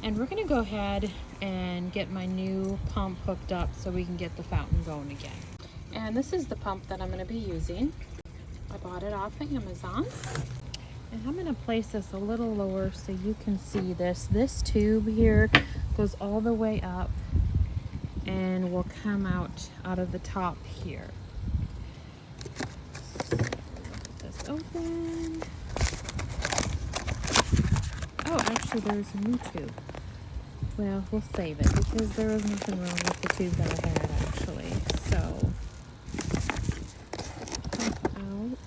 And we're gonna go ahead and get my new pump hooked up so we can get the fountain going again. And this is the pump that I'm gonna be using. I bought it off of Amazon. And I'm gonna place this a little lower so you can see this. This tube here goes all the way up and will come out of the top here. So get this open. Oh, actually there's a new tube. Well, we'll save it because there was nothing wrong with the tube that I had actually. So, pump out.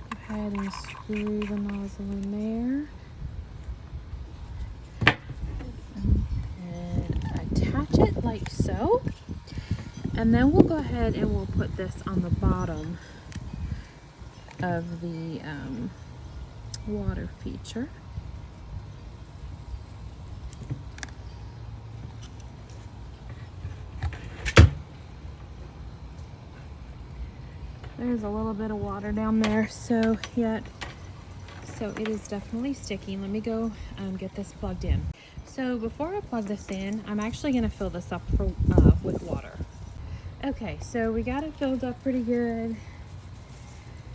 Go ahead and screw the nozzle in there. And attach it like so. And then we'll go ahead and we'll put this on the bottom of the water feature. There's a little bit of water down there, so it is definitely sticky. Let me go get this plugged in. So before I plug this in, I'm actually going to fill this up with water. Okay, so we got it filled up pretty good.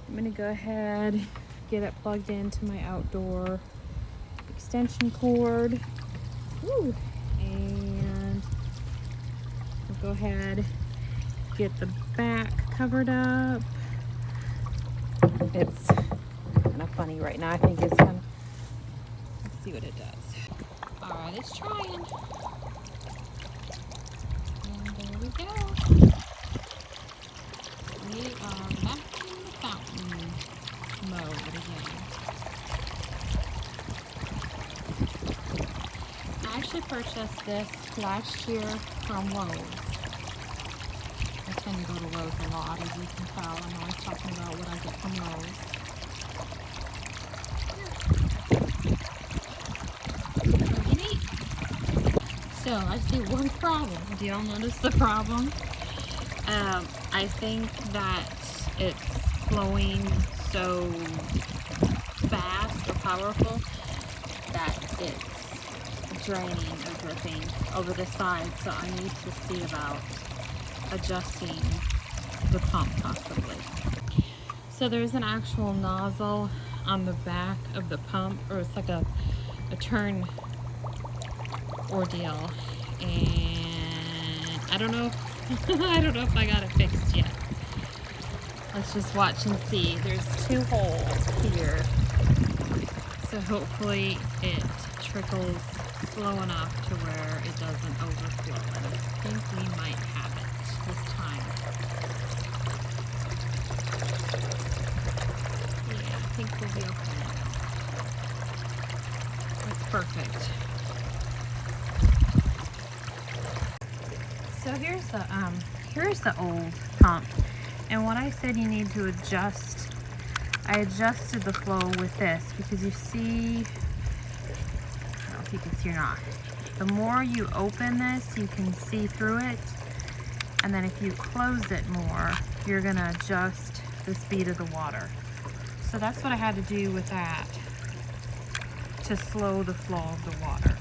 I'm going to go ahead, get it plugged into my outdoor extension cord. Woo. And we'll go ahead, get the back covered up. It's kind of funny right now. I think it's kind of, let's see what it does. All right, it's trying. And there we go. We are back in the fountain mode again. I actually purchased this last year from Lowe's. I tend to go to Lowe's a lot, as you can tell. I'm always talking about what I get from Lowe's. Pretty neat. So I see one problem. Do y'all notice the problem? I think that it's flowing so fast or powerful that it's draining or dripping over the side. So I need to see about adjusting the pump possibly. So there's an actual nozzle on the back of the pump, or it's like a turn ordeal, and I don't know if I got it fixed yet. Let's just watch and see. There's 2 holes here, so hopefully it trickles slow enough to where it doesn't overflow. I think we might have it this time. Yeah, I think we'll be okay. That's perfect. So here's the old pump, and what I said you need to adjust, I adjusted the flow with this because you see, I don't know if you can see or not, the more you open this you can see through it, and then if you close it more you're gonna adjust the speed of the water. So that's what I had to do with that to slow the flow of the water.